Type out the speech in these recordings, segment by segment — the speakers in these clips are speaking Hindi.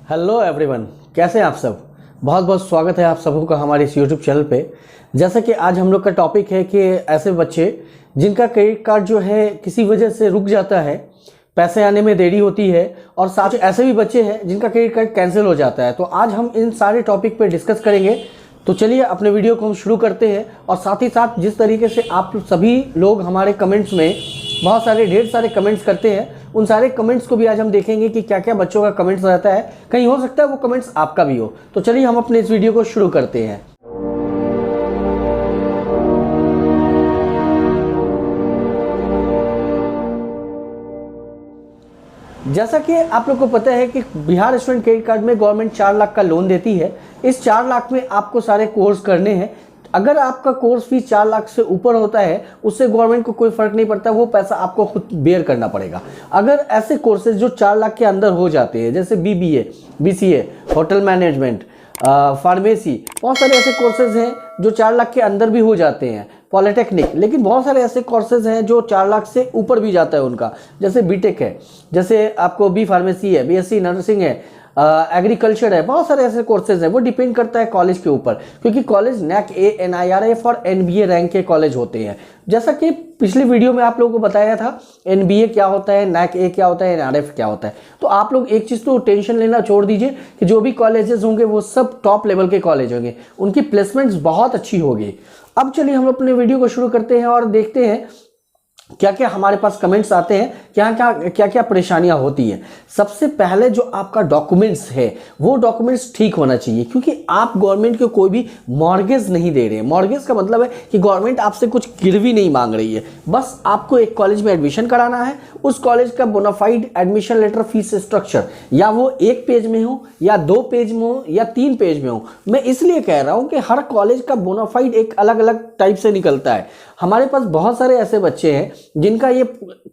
हेलो एवरीवन, कैसे हैं आप सब। बहुत बहुत स्वागत है आप सबों का हमारे इस यूट्यूब चैनल पे। जैसा कि आज हम लोग का टॉपिक है कि ऐसे बच्चे जिनका क्रेडिट कार्ड जो है किसी वजह से रुक जाता है, पैसे आने में देरी होती है, और साथ ही ऐसे भी बच्चे हैं जिनका क्रेडिट कार्ड कैंसिल हो जाता है। तो आज हम इन सारे टॉपिक पे डिस्कस करेंगे। तो चलिए अपने वीडियो को हम शुरू करते हैं। और साथ ही साथ जिस तरीके से आप सभी लोग हमारे कमेंट्स में बहुत सारे ढेर सारे कमेंट्स करते हैं, उन सारे कमेंट्स को भी आज हम देखेंगे कि क्या क्या बच्चों का कमेंट्स रहता है। कहीं हो सकता है वो कमेंट्स आपका भी हो। तो चलिए हम अपने इस वीडियो को शुरू करते हैं। जैसा कि आप लोग को पता है कि बिहार स्टूडेंट क्रेडिट कार्ड में गवर्नमेंट 4 लाख का लोन देती है। इस 4 लाख में आपको सारे कोर्स करने हैं। अगर आपका कोर्स फीस 4 लाख से ऊपर होता है, उससे गवर्नमेंट को कोई फर्क नहीं पड़ता, वो पैसा आपको खुद बेयर करना पड़ेगा। अगर ऐसे कोर्सेज जो 4 लाख के अंदर हो जाते हैं, जैसे BBA, BCA, hotel management, pharmacy, बहुत सारे ऐसे कोर्सेज हैं जो 4 लाख के अंदर भी हो जाते हैं, पॉलिटेक्निक। लेकिन बहुत सारे ऐसे कोर्सेज हैं जो 4 लाख से ऊपर भी जाता है उनका, जैसे बीटेक है, जैसे आपको बी फार्मेसी है, BSc नर्सिंग है, एग्रीकल्चर है। बहुत सारे ऐसे कोर्सेज हैं। वो डिपेंड करता है कॉलेज के ऊपर, क्योंकि कॉलेज NAC A, NIRF और NBA रैंक के कॉलेज होते हैं। जैसा कि पिछली वीडियो में आप लोगों को बताया था, NBA क्या होता है, NAC A क्या होता है, NRF क्या होता है। तो आप लोग एक चीज़ तो टेंशन लेना छोड़ दीजिए कि जो भी कॉलेजेस होंगे वो सब टॉप लेवल के कॉलेज होंगे, उनकी प्लेसमेंट्स बहुत अच्छी होगी। अब चलिए हम अपने वीडियो को शुरू करते हैं और देखते हैं क्या क्या हमारे पास कमेंट्स आते हैं, क्या क्या परेशानियां होती हैं। सबसे पहले जो आपका डॉक्यूमेंट्स है वो डॉक्यूमेंट्स ठीक होना चाहिए, क्योंकि आप गवर्नमेंट को कोई भी मॉर्गेज नहीं दे रहे हैं। मॉर्गेज का मतलब है कि गवर्नमेंट आपसे कुछ गिरवी नहीं मांग रही है, बस आपको एक कॉलेज में एडमिशन कराना है। उस कॉलेज का bonafide admission letter, fees structure, या वो 1 पेज में हो या 2 पेज में हो या 3 पेज में हो। मैं इसलिए कह रहा हूं कि हर कॉलेज का बोनाफाइड एक अलग अलग टाइप से निकलता है। हमारे पास बहुत सारे ऐसे बच्चे हैं जिनका ये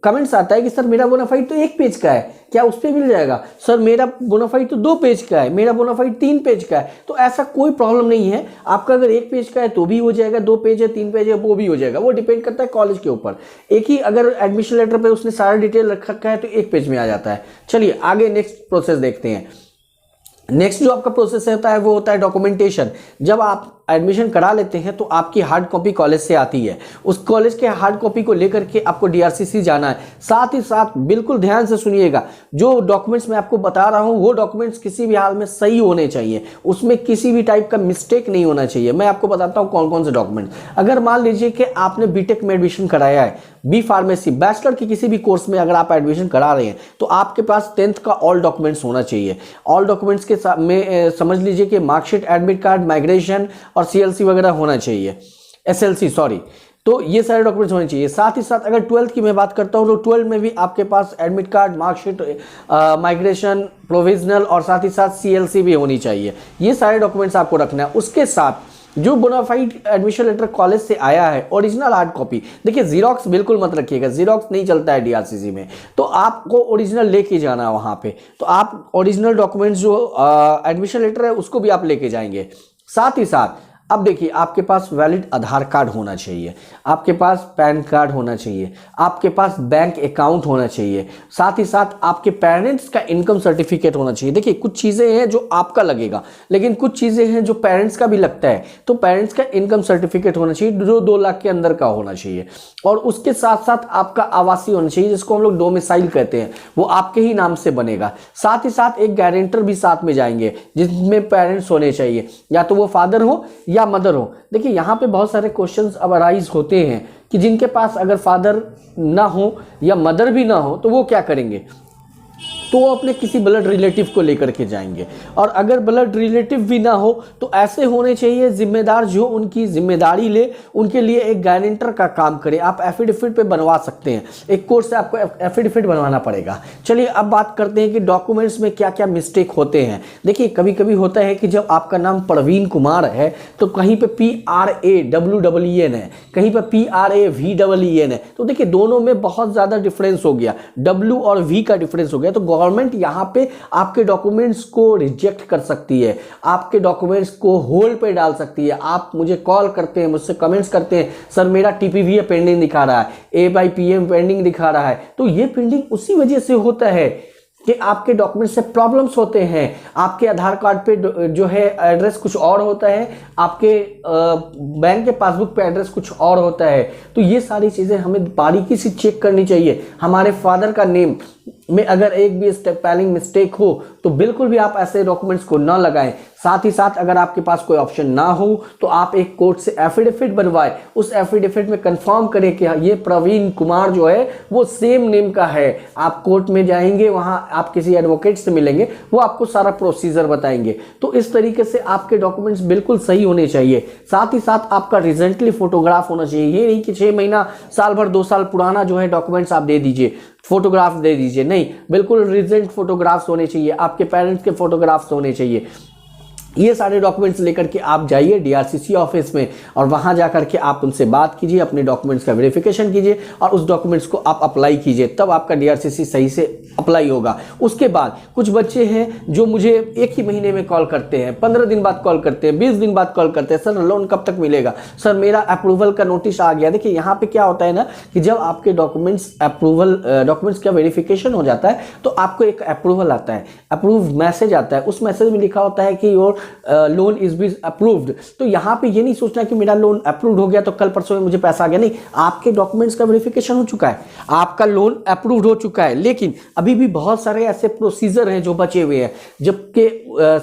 कमेंट्स आता है कि सर मेरा बोनाफाइड तो 1 पेज का है, क्या उस पे मिल जाएगा। सर मेरा बोनाफाइड तो 2 पेज का है, मेरा बोनाफाइड 3 पेज का है। तो ऐसा कोई प्रॉब्लम नहीं है। आपका अगर 1 पेज का है तो भी हो जाएगा, 2 पेज है, 3 पेज है, वो भी हो जाएगा। वो डिपेंड करता है कॉलेज के ऊपर। एक ही अगर एडमिशन लेटर पे उसने सारा डिटेल रख रखा है तो 1 पेज में आ जाता है। चलिए आगे नेक्स्ट प्रोसेस देखते हैं। नेक्स्ट जो आपका प्रोसेस होता है वो होता है डॉक्यूमेंटेशन। जब आप एडमिशन करा लेते हैं तो आपकी हार्ड कॉपी कॉलेज से आती है। उस कॉलेज के हार्ड कॉपी को लेकर के आपको DRCC जाना है। साथ ही साथ बिल्कुल ध्यान से सुनिएगा, जो डॉक्यूमेंट्स मैं आपको बता रहा हूं वो डॉक्यूमेंट्स किसी भी हाल में सही होने चाहिए, उसमें किसी भी टाइप का मिस्टेक नहीं होना चाहिए। मैं आपको बताता हूं कौन कौन से डॉक्यूमेंट। अगर मान लीजिए कि आपने बीटेक में एडमिशन कराया है, बी फार्मेसी, बैचलर के किसी भी कोर्स में अगर आप एडमिशन करा रहे हैं, तो आपके पास 10th का ऑल डॉक्यूमेंट्स होना चाहिए। ऑल डॉक्यूमेंट्स के साथ में समझ लीजिए कि मार्कशीट, एडमिट कार्ड, माइग्रेशन और CLC वगैरह होना चाहिए, SLC सॉरी। तो ये सारे डॉक्यूमेंट्स होने चाहिए। साथ ही साथ अगर 12th की मैं बात करता हूं तो 12 में भी आपके पास admit card, marksheet, migration, provisional और साथ ही साथ CLC भी होनी चाहिए। ये सारे डॉक्यूमेंट्स आपको रखना है। उसके साथ जो बोनाफाइड एडमिशन लेटर कॉलेज से आया है, ओरिजिनल हार्ड कॉपी, देखिए जीरोक्स बिल्कुल मत रखिएगा, जीरोक्स नहीं चलता है DRCC में। तो आपको ओरिजिनल लेके जाना है वहां पे। तो आप ओरिजिनल डॉक्यूमेंट्स जो एडमिशन लेटर है उसको भी आप लेके जाएंगे। साथ ही साथ अब देखिए, आपके पास वैलिड आधार कार्ड होना चाहिए, आपके पास पैन कार्ड होना चाहिए, आपके पास बैंक अकाउंट होना चाहिए। साथ ही साथ आपके पेरेंट्स का इनकम सर्टिफिकेट होना चाहिए। देखिए कुछ चीज़ें हैं जो आपका लगेगा, लेकिन कुछ चीज़ें हैं जो पेरेंट्स का भी लगता है। तो पेरेंट्स का इनकम सर्टिफिकेट होना चाहिए जो 2 लाख के अंदर का होना चाहिए। और उसके साथ साथ आपका आवासीय होना चाहिए, जिसको हम लोग डोमिसाइल कहते हैं, वो आपके ही नाम से बनेगा। साथ ही साथ एक गारंटर भी साथ में जाएंगे, जिसमें पेरेंट्स होने चाहिए, या तो वो फादर हो या मदर हो। देखिए यहाँ पे बहुत सारे क्वेश्चंस अब अराइज होते हैं कि जिनके पास अगर फादर ना हो या मदर भी ना हो तो वो क्या करेंगे, तो वो अपने किसी ब्लड रिलेटिव को लेकर के जाएंगे। और अगर ब्लड रिलेटिव भी ना हो तो ऐसे होने चाहिए जिम्मेदार जो उनकी जिम्मेदारी ले, उनके लिए एक गारंटर का काम करे। आप एफिडेविट पे बनवा सकते हैं, एक कोर्ट से आपको एफिडेविट बनवाना पड़ेगा। चलिए अब बात करते हैं कि डॉक्यूमेंट्स में क्या क्या मिस्टेक होते हैं। देखिए कभी कभी होता है कि जब आपका नाम प्रवीण कुमार है तो कहीं पे PRAWWEN है, कहीं पे PRAVEEN है। तो देखिए दोनों में बहुत ज़्यादा डिफरेंस हो गया, W और V का डिफरेंस हो गया। तो गवर्नमेंट यहां पे आपके डॉक्यूमेंट्स को रिजेक्ट कर सकती है, आपके डॉक्यूमेंट्स को होल्ड पे डाल सकती है। आप मुझे कॉल करते हैं, मुझसे कमेंट्स करते हैं, सर मेरा TPVA पेंडिंग दिखा रहा है, A/PM पेंडिंग दिखा रहा है। तो ये पेंडिंग उसी वजह से होता है कि आपके डॉक्यूमेंट से प्रॉब्लम्स होते हैं, आपके आधार कार्ड पे जो है एड्रेस कुछ और होता है, आपके बैंक के पासबुक पे एड्रेस कुछ और होता है। तो ये सारी चीज़ें हमें बारीकी से चेक करनी चाहिए। हमारे फादर का नेम में अगर एक भी स्पेलिंग मिस्टेक हो तो बिल्कुल भी आप ऐसे डॉक्यूमेंट्स को ना लगाएं। साथ ही साथ अगर आपके पास कोई ऑप्शन ना हो तो आप एक कोर्ट से एफिडेविट बनवाएं। उस एफिडेविट में कंफर्म करें कि ये प्रवीण कुमार जो है वो सेम नेम का है। आप कोर्ट में जाएंगे, वहां आप किसी एडवोकेट से मिलेंगे, वो आपको सारा प्रोसीजर बताएंगे। तो इस तरीके से आपके डॉक्यूमेंट्स बिल्कुल सही होने चाहिए। साथ ही साथ आपका रिसेंटली फोटोग्राफ होना चाहिए। ये नहीं कि 6 महीना, साल भर, 2 साल पुराना जो है डॉक्यूमेंट्स आप दे दीजिए, फोटोग्राफ दे दीजिए, नहीं, बिल्कुल रिसेंट फोटोग्राफ्स होने चाहिए, आपके पेरेंट्स के फोटोग्राफ्स होने चाहिए। ये सारे डॉक्यूमेंट्स लेकर के आप जाइए डीआरसीसी ऑफिस में और वहां जाकर के आप उनसे बात कीजिए, अपने डॉक्यूमेंट्स का वेरिफिकेशन कीजिए और उस डॉक्यूमेंट्स को आप अप्लाई कीजिए, तब आपका डीआरसीसी सही से अप्लाई होगा। उसके बाद कुछ बच्चे हैं जो मुझे 1 ही महीने में कॉल करते हैं, 15 दिन बाद कॉल करते हैं, 20 दिन बाद कॉल करते हैं, सर लोन कब तक मिलेगा, सर मेरा अप्रूवल का नोटिस आ गया। देखिए यहाँ पे क्या होता है ना कि जब आपके डॉक्यूमेंट्स का वेरिफिकेशन हो जाता है तो आपको एक अप्रूवल आता है, अप्रूव मैसेज आता है। उस मैसेज में लिखा होता है कि your loan is be approved. तो यहाँ पे ये नहीं सोचना कि मेरा लोन अप्रूव्ड हो गया तो कल परसों में मुझे पैसा आ गया, नहीं, आपके डॉक्यूमेंट्स का वेरिफिकेशन हो चुका है, आपका लोन अप्रूव्ड हो चुका है। लेकिन अभी भी बहुत सारे ऐसे प्रोसीजर हैं जो बचे हुए हैं, जबकि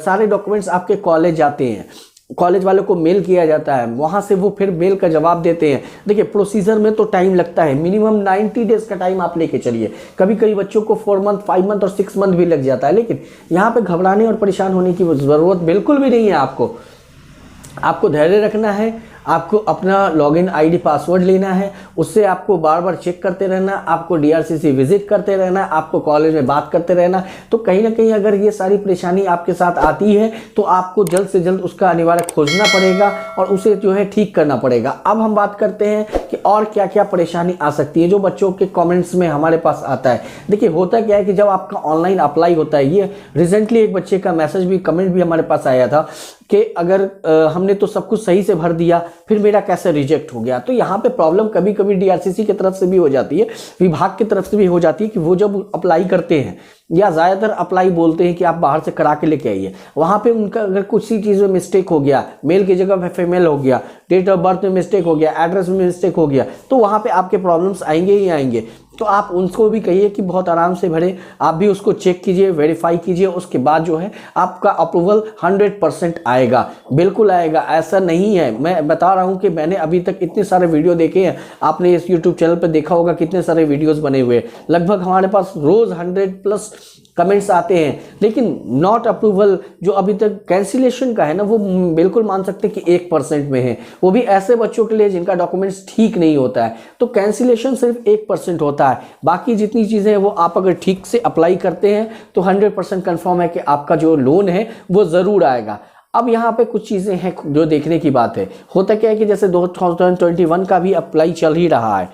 सारे डॉक्यूमेंट्स आपके कॉलेज जाते हैं, कॉलेज वालों को मेल किया जाता है, वहां से वो फिर मेल का जवाब देते हैं। देखिए प्रोसीजर में तो टाइम लगता है, मिनिमम 90 डेज का टाइम आप लेके चलिए। कभी कभी बच्चों को 4 मंथ, 5 मंथ और 6 मंथ भी लग जाता है। लेकिन यहाँ पे घबराने और परेशान होने की जरूरत बिल्कुल भी नहीं है। आपको धैर्य रखना है, आपको अपना लॉगिन आईडी पासवर्ड लेना है, उससे आपको बार बार चेक करते रहना, आपको डीआरसीसी विजिट करते रहना, आपको कॉलेज में बात करते रहना। तो कहीं ना कहीं अगर ये सारी परेशानी आपके साथ आती है तो आपको जल्द से जल्द उसका निवारक खोजना पड़ेगा और उसे जो है ठीक करना पड़ेगा। अब हम बात करते हैं कि और क्या क्या परेशानी आ सकती है जो बच्चों के कॉमेंट्स में हमारे पास आता है। देखिए होता क्या है कि जब आपका ऑनलाइन अप्लाई होता है, ये रिसेंटली एक बच्चे का मैसेज भी, कमेंट भी हमारे पास आया था कि अगर हमने तो सब कुछ सही से भर दिया फिर मेरा कैसे रिजेक्ट हो गया। तो यहाँ पे प्रॉब्लम कभी कभी डीआरसीसी की तरफ से भी हो जाती है, विभाग की तरफ से भी हो जाती है कि वो जब अप्लाई करते हैं या ज़्यादातर अप्लाई बोलते हैं कि आप बाहर से करा के लेके आइए, वहाँ पे उनका अगर कुछ सी चीज़ में मिस्टेक हो गया, मेल की जगह फीमेल हो गया, डेट ऑफ बर्थ में मिस्टेक हो गया, एड्रेस में मिस्टेक हो गया, तो वहाँ पे आपके प्रॉब्लम्स आएंगे ही आएंगे। तो आप उनको भी कहिए कि बहुत आराम से भरें, आप भी उसको चेक कीजिए, वेरीफाई कीजिए, उसके बाद जो है आपका अप्रूवल 100% आएगा, बिल्कुल आएगा। ऐसा नहीं है, मैं बता रहा हूँ कि मैंने अभी तक इतने सारे वीडियो देखे हैं, आपने इस यूट्यूब चैनल पर देखा होगा कितने सारे वीडियोस बने हुए, लगभग हमारे पास रोज 100+ कमेंट्स आते हैं। लेकिन नॉट अप्रूवल जो अभी तक कैंसिलेशन का है ना, वो बिल्कुल मान सकते हैं कि 1% में है, वो भी ऐसे बच्चों के लिए जिनका डॉक्यूमेंट्स ठीक नहीं होता है। तो कैंसिलेशन सिर्फ 1% होता है, बाकी जितनी चीज़ें हैं वो आप अगर ठीक से अप्लाई करते हैं तो 100% कन्फर्म है कि आपका जो लोन है वो ज़रूर आएगा। अब यहाँ पे कुछ चीज़ें हैं जो देखने की बात है। होता क्या है कि जैसे 2021 का भी अप्लाई चल ही रहा है,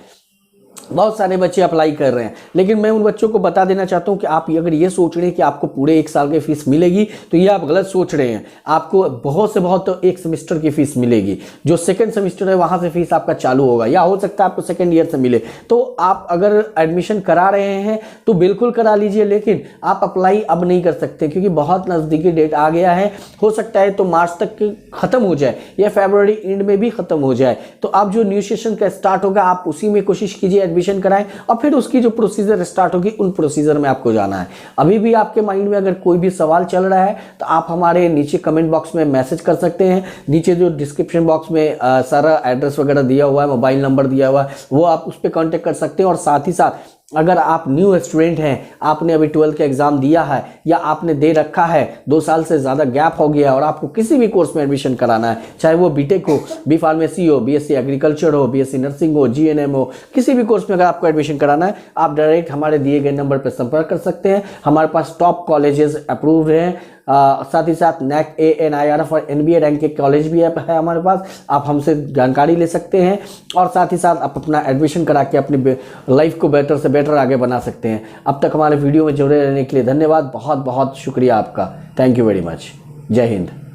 बहुत सारे बच्चे अप्लाई कर रहे हैं, लेकिन मैं उन बच्चों को बता देना चाहता हूं कि आप अगर ये सोच रहे हैं कि आपको पूरे 1 साल की फीस मिलेगी तो ये आप गलत सोच रहे हैं। आपको बहुत से बहुत तो 1 सेमेस्टर की फीस मिलेगी, जो 2nd सेमेस्टर है वहां से फीस आपका चालू होगा, या हो सकता है आपको 2nd ईयर से मिले। तो आप अगर एडमिशन करा रहे हैं तो बिल्कुल करा लीजिए, लेकिन आप अप्लाई अब नहीं कर सकते क्योंकि बहुत नज़दीकी डेट आ गया है। हो सकता है तो मार्च तक खत्म हो जाए या फरवरी एंड में भी खत्म हो जाए। तो अब जो न्यू सेशन का स्टार्ट होगा आप उसी में कोशिश कीजिए एडमिशन कराएं और फिर उसकी जो प्रोसीजर स्टार्ट होगी उन प्रोसीजर में आपको जाना है। अभी भी आपके माइंड में अगर कोई भी सवाल चल रहा है तो आप हमारे नीचे कमेंट बॉक्स में मैसेज कर सकते हैं। नीचे जो डिस्क्रिप्शन बॉक्स में सारा एड्रेस वगैरह दिया हुआ है, मोबाइल नंबर दिया हुआ है, वो आप उस पर कॉन्टेक्ट कर सकते हैं। और साथ ही साथ अगर आप न्यू स्टूडेंट हैं, आपने अभी 12th का एग्जाम दिया है या आपने दे रखा है, 2 साल से ज़्यादा गैप हो गया और आपको किसी भी कोर्स में एडमिशन कराना है, चाहे वो बीटेक हो, बी फार्मेसी हो, बीएससी एग्रीकल्चर हो, बीएससी नर्सिंग हो, जीएनएम हो, किसी भी कोर्स में अगर आपको एडमिशन कराना है आप डायरेक्ट हमारे दिए गए नंबर पर संपर्क कर सकते हैं। हमारे पास टॉप कॉलेजेस अप्रूव्ड हैं, साथ ही साथ NAC ANIRF और NBA रैंक के कॉलेज भी है हमारे पास, आप हमसे जानकारी ले सकते हैं और साथ ही साथ आप अपना एडमिशन करा के अपनी लाइफ को बेटर से बेटर आगे बना सकते हैं। अब तक हमारे वीडियो में जुड़े रहने के लिए धन्यवाद, बहुत बहुत शुक्रिया आपका। Thank you very much. जय हिंद।